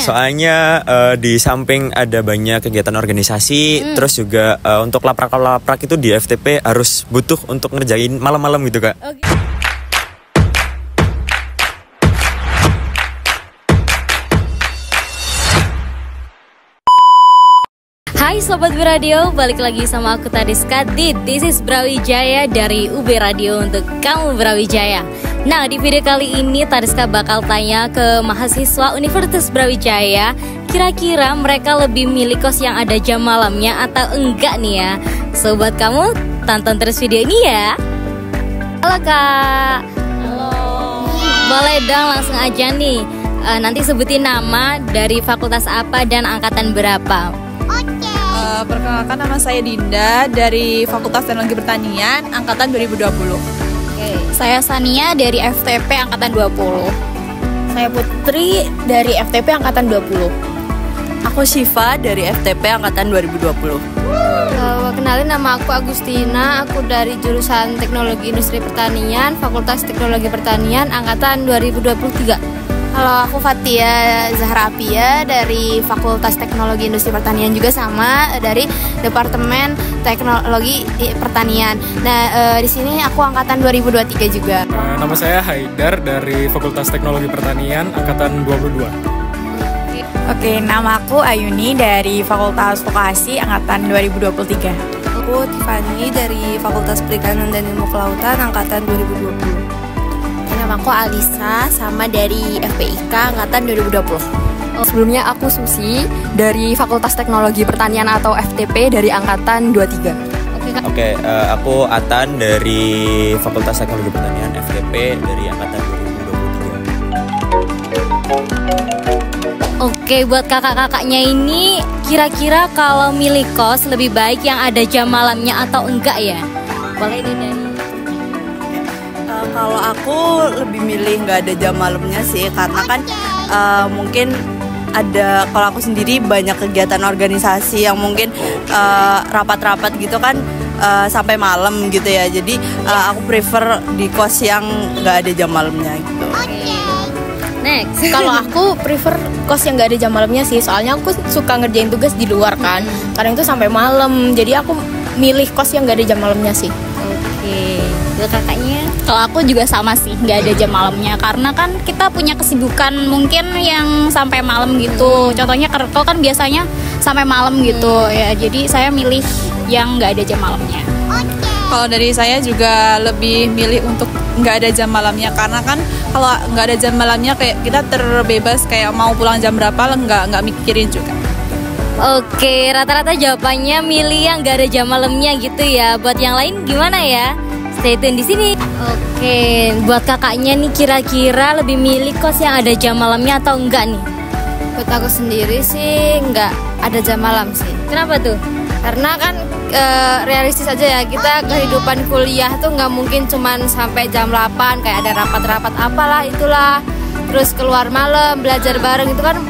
Soalnya di samping ada banyak kegiatan organisasi, terus juga untuk laprak-laprak itu di FTP harus butuh untuk ngerjain malam-malam gitu Kak. Hai Sobat Brawijaya, balik lagi sama aku Tadiska di This is Brawijaya dari UB Radio untuk kamu Brawijaya. Nah, di video kali ini Tadiska bakal tanya ke mahasiswa Universitas Brawijaya, kira-kira mereka lebih milih kos yang ada jam malamnya atau enggak nih ya. Sobat kamu, tonton terus video ini ya. Halo Kak. Halo. Boleh dong langsung aja nih, nanti sebutin nama, dari fakultas apa dan angkatan berapa. Perkenalkan, nama saya Dinda dari Fakultas Teknologi Pertanian angkatan 2020. Saya Sania dari FTP angkatan 20. Saya Putri dari FTP angkatan 20. Aku Syifa dari FTP angkatan 2020. Kenalin, nama aku Agustina, aku dari jurusan Teknologi Industri Pertanian, Fakultas Teknologi Pertanian angkatan 2023. Halo, aku Fatia Zahra Apia dari Fakultas Teknologi Industri Pertanian juga sama dari Departemen Teknologi Pertanian. Nah, di sini aku angkatan 2023 juga. Nama saya Haidar dari Fakultas Teknologi Pertanian angkatan 22. Oke, nama aku Ayuni dari Fakultas Vokasi angkatan 2023. Aku Tiffany dari Fakultas Perikanan dan Ilmu Kelautan angkatan 2020. Nama aku Alisa, sama dari FPIK angkatan 2020. Sebelumnya aku Susi dari Fakultas Teknologi Pertanian atau FTP dari angkatan 23. Oke, aku Atan dari Fakultas Teknologi Pertanian FTP dari angkatan 2023. Oke, buat kakak-kakaknya ini, kira-kira kalau milih kos lebih baik yang ada jam malamnya atau enggak ya? Boleh nih dari. Kalau aku lebih milih nggak ada jam malamnya sih, karena kan mungkin ada, kalau aku sendiri banyak kegiatan organisasi yang mungkin rapat-rapat gitu kan sampai malam gitu ya. Jadi aku prefer di kos yang nggak ada jam malamnya gitu. Next. Kalau aku prefer kos yang gak ada jam malamnya sih, soalnya aku suka ngerjain tugas di luar kan, kadang itu sampai malam, jadi aku milih kos yang gak ada jam malamnya sih. Oke, buat kakaknya? Kalau aku juga sama sih, nggak ada jam malamnya, karena kan kita punya kesibukan mungkin yang sampai malam gitu. Contohnya kerkel kan biasanya sampai malam gitu ya, jadi saya milih yang nggak ada jam malamnya. Kalau dari saya juga lebih milih untuk nggak ada jam malamnya, karena kan kalau nggak ada jam malamnya kayak kita terbebas, kayak mau pulang jam berapa nggak mikirin juga. Oke, rata-rata jawabannya milih yang gak ada jam malamnya gitu ya. Buat yang lain gimana ya? Stay tune di sini. Oke, buat kakaknya nih, kira-kira lebih milih kos yang ada jam malamnya atau enggak nih? Buat aku sendiri sih nggak ada jam malam sih. Kenapa tuh? Karena kan realistis aja ya, kita kehidupan kuliah tuh nggak mungkin cuman sampai jam 8, kayak ada rapat-rapat apalah itulah, terus keluar malam belajar bareng, itu kan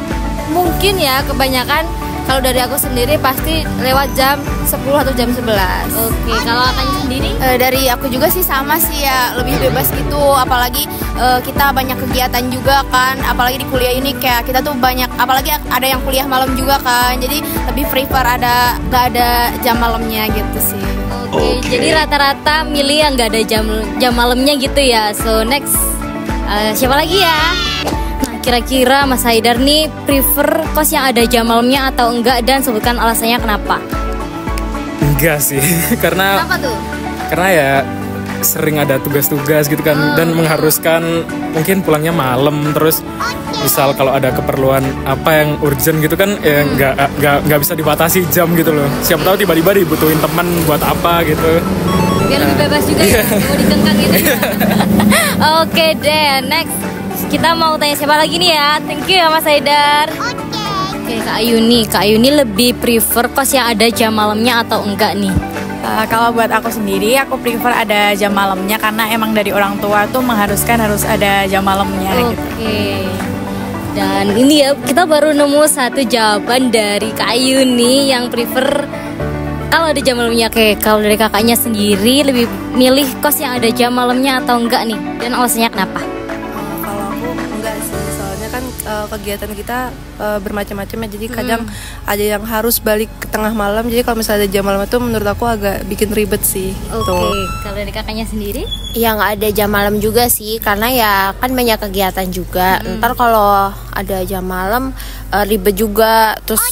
mungkin ya kebanyakan. Kalau dari aku sendiri pasti lewat jam 10 atau jam 11. Oke, kalau kakaknya sendiri? Dari aku juga sih sama sih ya, lebih bebas gitu. Apalagi kita banyak kegiatan juga kan. Apalagi di kuliah ini kayak kita tuh banyak, apalagi ada yang kuliah malam juga kan. Jadi lebih prefer gak ada jam malamnya gitu sih. Oke, jadi rata-rata milih yang gak ada jam malamnya gitu ya. So next, siapa lagi ya? Kira-kira Mas Haidar nih prefer kos yang ada jam malamnya atau enggak, dan sebutkan alasannya kenapa? Enggak sih, Kenapa tuh? karena ya sering ada tugas-tugas gitu kan, dan mengharuskan mungkin pulangnya malam, terus misal kalau ada keperluan apa yang urgent gitu kan, ya nggak bisa dibatasi jam gitu loh. Siapa tahu tiba-tiba dibutuhin teman buat apa gitu. Biar lebih bebas juga ya, mau dikengkang gitu ya. Oke deh, next. Kita mau tanya siapa lagi nih ya. Thank you ya Mas Haidar. Oke, Kak Ayuni lebih prefer kos yang ada jam malamnya atau enggak nih? Kalau buat aku sendiri, aku prefer ada jam malamnya, karena emang dari orang tua tuh mengharuskan harus ada jam malamnya gitu. Oke. Dan ini ya, kita baru nemu satu jawaban dari Kak Ayuni yang prefer kalau ada jam malamnya. Oke, kalau dari kakaknya sendiri lebih milih kos yang ada jam malamnya atau enggak nih? Dan alasannya kenapa? Kalau aku enggak sih, soalnya kan kegiatan kita bermacam-macam ya. Jadi kadang ada yang harus balik ke tengah malam. Jadi kalau misalnya ada jam malam itu menurut aku agak bikin ribet sih. Oke, kalau dari kakaknya sendiri? Ya nggak ada jam malam juga sih, karena ya kan banyak kegiatan juga. Ntar kalau ada jam malam ribet juga, terus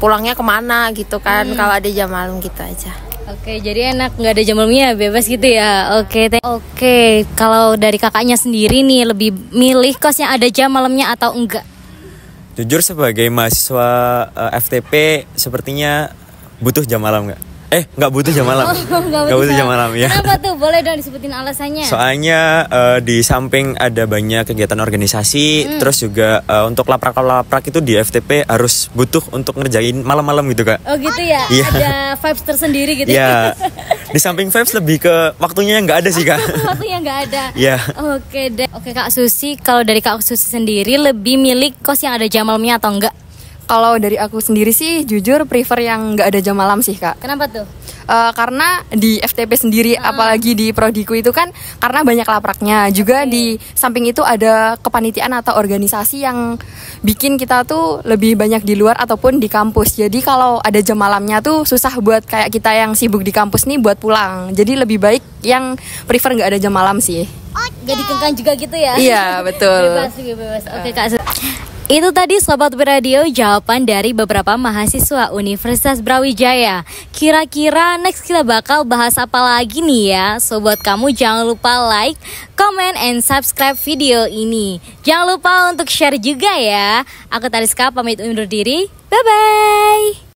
pulangnya kemana gitu kan. Kalau ada jam malam gitu aja. Oke, jadi enak nggak ada jam malamnya, bebas gitu ya. Oke, kalau dari kakaknya sendiri nih lebih milih kos yang ada jam malamnya atau enggak? Jujur sebagai mahasiswa FTP sepertinya butuh jam malam nggak? Nggak butuh jam malam. Nggak butuh jam malam ya. Kenapa tuh? Boleh dong disebutin alasannya. Soalnya di samping ada banyak kegiatan organisasi, terus juga untuk laprak itu di FTP harus butuh untuk ngerjain malam-malam gitu Kak. Oh gitu ya? Iya. Ada vibes tersendiri gitu Iya. Di samping vibes lebih ke waktunya yang nggak ada sih Kak. Waktunya nggak ada. Iya. Oke deh. Oke Kak Susi, kalau dari Kak Susi sendiri lebih milih kos yang ada jam malamnya atau enggak? Kalau dari aku sendiri sih jujur prefer yang nggak ada jam malam sih Kak. Kenapa tuh? Karena di FTP sendiri apalagi di prodiku itu kan karena banyak lapraknya juga. Di samping itu ada kepanitiaan atau organisasi yang bikin kita tuh lebih banyak di luar ataupun di kampus. Jadi kalau ada jam malamnya tuh susah buat kayak kita yang sibuk di kampus nih buat pulang. Jadi lebih baik yang prefer nggak ada jam malam sih. Jadi kengkang juga gitu ya? Iya betul. Bebas. Oke Kak Susi. Itu tadi Sobat Beradio jawaban dari beberapa mahasiswa Universitas Brawijaya. Kira-kira next kita bakal bahas apa lagi nih ya? So buat kamu jangan lupa like, comment, and subscribe video ini. Jangan lupa untuk share juga ya. Aku Tariska pamit undur diri. Bye-bye.